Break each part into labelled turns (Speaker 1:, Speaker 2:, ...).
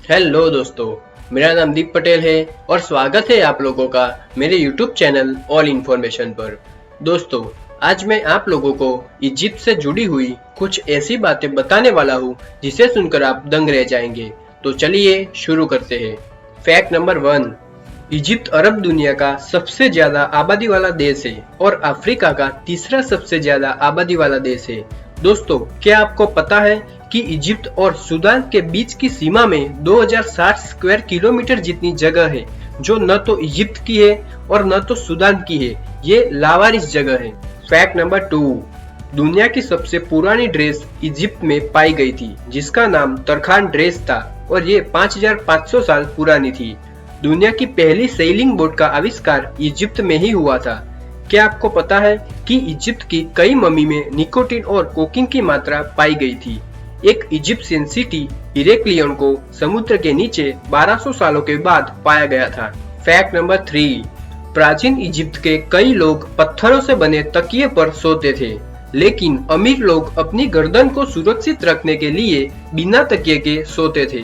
Speaker 1: Hello दोस्तों, मेरा नाम दीप पटेल है और स्वागत है आप लोगों का मेरे YouTube चैनल ऑल इन्फॉर्मेशन पर। दोस्तों, आज मैं आप लोगों को इजिप्ट से जुड़ी हुई कुछ ऐसी बातें बताने वाला हूँ जिसे सुनकर आप दंग रह जाएंगे। तो चलिए शुरू करते हैं। फैक्ट नंबर 1, इजिप्ट अरब दुनिया का सबसे ज्यादा आबादी वाला देश है और अफ्रीका का तीसरा सबसे ज्यादा आबादी वाला देश है। दोस्तों, क्या आपको पता है कि इजिप्ट और सूडान के बीच की सीमा में 2060 स्क्वायर किलोमीटर जितनी जगह है, जो न तो इजिप्ट की है और न तो सूडान की है। ये लावारिस जगह है। फैक्ट नंबर 2, दुनिया की सबसे पुरानी ड्रेस इजिप्ट में पाई गई थी, जिसका नाम तरखान ड्रेस था और ये 5500 साल पुरानी थी। दुनिया की पहली सेलिंग बोट का आविष्कार इजिप्ट में ही हुआ था। क्या आपको पता है कि इजिप्ट की कई मम्मी में निकोटीन और कोकीन की मात्रा पाई गई थी। एक इजिप्शियन सिटी हिरेक्लियन को समुद्र के नीचे 1200 सालों के बाद पाया गया था। फैक्ट नंबर 3, प्राचीन इजिप्ट के कई लोग पत्थरों से बने तकिए पर सोते थे, लेकिन अमीर लोग अपनी गर्दन को सुरक्षित रखने के लिए बिना तकिए के सोते थे।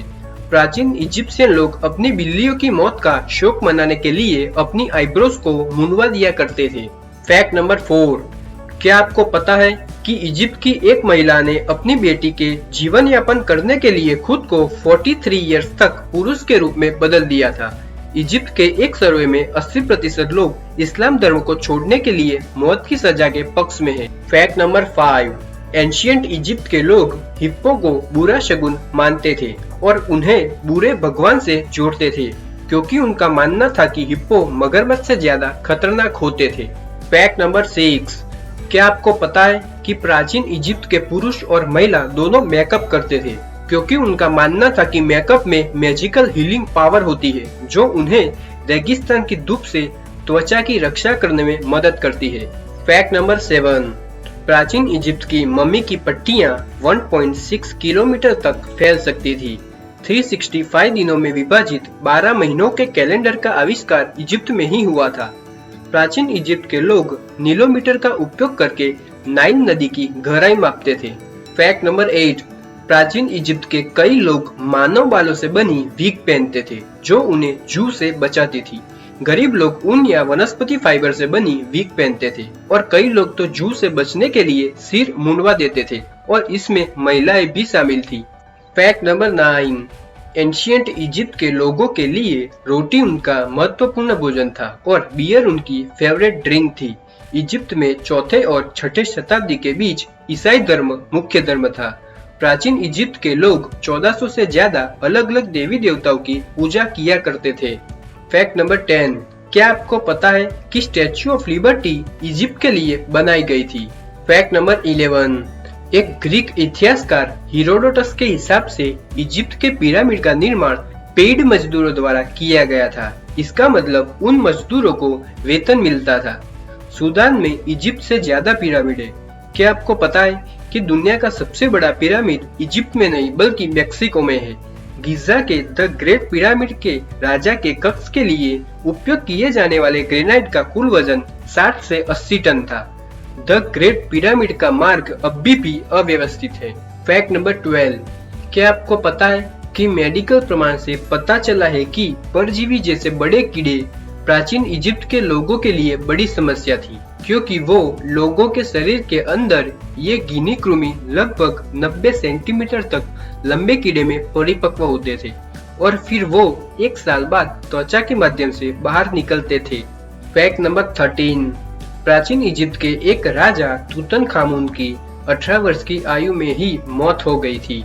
Speaker 1: प्राचीन इजिप्शियन लोग अपनी बिल्लियों की मौत का शोक मनाने के लिए अपनी आईब्रोज को मुंडवा दिया करते थे। फैक्ट नंबर 4, क्या आपको पता है कि इजिप्ट की एक महिला ने अपनी बेटी के जीवन यापन करने के लिए खुद को 43 इयर्स तक पुरुष के रूप में बदल दिया था। इजिप्ट के एक सर्वे में 80% लोग इस्लाम धर्म को छोड़ने के लिए मौत की सजा के पक्ष में है। फैक्ट नंबर 5, एंशिएंट इजिप्ट के लोग हिप्पो को बुरा शगुन मानते थे और उन्हें बुरे भगवान से जोड़ते थे, क्योंकि उनका मानना था कि हिप्पो मगरमच्छ से ज्यादा खतरनाक होते थे। फैक्ट नंबर 6, क्या आपको पता है कि प्राचीन इजिप्ट के पुरुष और महिला दोनों मेकअप करते थे, क्योंकि उनका मानना था कि मेकअप में मैजिकल हीलिंग पावर होती है, जो उन्हें रेगिस्तान की धूप से त्वचा की रक्षा करने में मदद करती है। फैक्ट नंबर 7, प्राचीन इजिप्ट की मम्मी की पट्टियां 1.6 किलोमीटर तक फैल सकती थी। 365 दिनों में विभाजित 12 महीनों के कैलेंडर का आविष्कार इजिप्ट में ही हुआ था। प्राचीन इजिप्ट के लोग नीलोमीटर का उपयोग करके नाइल नदी की गहराई मापते थे। फैक्ट नंबर 8, प्राचीन इजिप्ट के कई लोग मानव बालों से बनी विग पहनते थे, जो उन्हें जू से बचाती थी। गरीब लोग ऊन या वनस्पति फाइबर से बनी विग पहनते थे और कई लोग तो जू से बचने के लिए सिर मुंडवा देते थे और इसमें महिलाएं भी शामिल थी। फैक्ट नंबर 9, एंशिएंट इजिप्ट के लोगों के लिए रोटी उनका महत्वपूर्ण भोजन था और बियर उनकी फेवरेट ड्रिंक थी। इजिप्ट में 4th और 6th शताब्दी के बीच ईसाई धर्म मुख्य धर्म था। प्राचीन इजिप्ट के लोग 1400 से ज्यादा अलग अलग देवी देवताओं की पूजा किया करते थे। फैक्ट नंबर 10, क्या आपको पता है कि स्टैच्यू ऑफ लिबर्टी इजिप्ट के लिए बनाई गई थी? फैक्ट नंबर 11, एक ग्रीक इतिहासकार हेरोडोटस के हिसाब से इजिप्ट के पिरामिड का निर्माण पेड मजदूरों द्वारा किया गया था। इसका मतलब उन मजदूरों को वेतन मिलता था। सूडान में इजिप्ट से ज्यादा पिरामिड है। क्या आपको पता है कि दुनिया का सबसे बड़ा पिरामिड इजिप्ट में नहीं बल्कि मेक्सिको में है? गिजा के द ग्रेट पिरामिड के राजा के कक्ष के लिए उपयोग किए जाने वाले ग्रेनाइट का कुल वजन 60 से 80 टन था। द ग्रेट पिरामिड का मार्ग अभी भी अव्यवस्थित है। फैक्ट नंबर 12, क्या आपको पता है कि मेडिकल प्रमाण से पता चला है कि परजीवी जैसे बड़े कीड़े प्राचीन इजिप्ट के लोगों के लिए बड़ी समस्या थी, क्योंकि वो लोगों के शरीर के अंदर ये गिनी कृमि लगभग 90 सेंटीमीटर तक लंबे कीड़े में परिपक्व होते थे और फिर वो 1 साल बाद त्वचा के माध्यम से बाहर निकलते थे। फैक्ट नंबर 13, प्राचीन इजिप्ट के एक राजा तुतनखामुन की 18 वर्ष की आयु में ही मौत हो गई थी।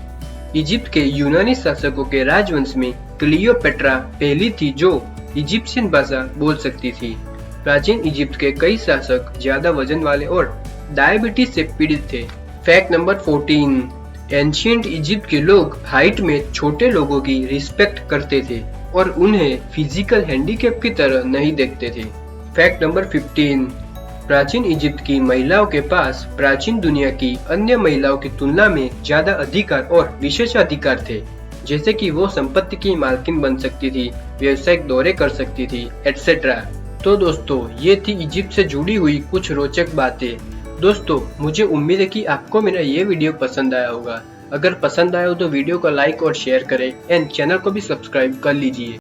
Speaker 1: इजिप्ट के यूनानी शासकों के राजवंश में क्लियोपेट्रा पहली थी जो इजिप्शियन भाषा बोल सकती थी। प्राचीन इजिप्ट के कई शासक ज्यादा वजन वाले और डायबिटीज से पीड़ित थे। फैक्ट नंबर 14, एंशिएंट इजिप्ट के लोग हाइट में छोटे लोगों की रिस्पेक्ट करते थे और उन्हें फिजिकल हैंडीकैप की तरह नहीं देखते थे। फैक्ट नंबर 15, प्राचीन इजिप्ट की महिलाओं के पास प्राचीन दुनिया की अन्य महिलाओं की तुलना में ज्यादा अधिकार और विशेषाधिकार थे, जैसे कि वो संपत्ति की मालकिन बन सकती थी, व्यावसायिक दौरे कर सकती थी, एटसेट्रा। तो दोस्तों, ये थी इजिप्ट से जुड़ी हुई कुछ रोचक बातें। दोस्तों, मुझे उम्मीद है कि आपको मेरा ये वीडियो पसंद आया होगा। अगर पसंद आए हो तो वीडियो को लाइक और शेयर करें एंड चैनल को भी सब्सक्राइब कर लीजिए।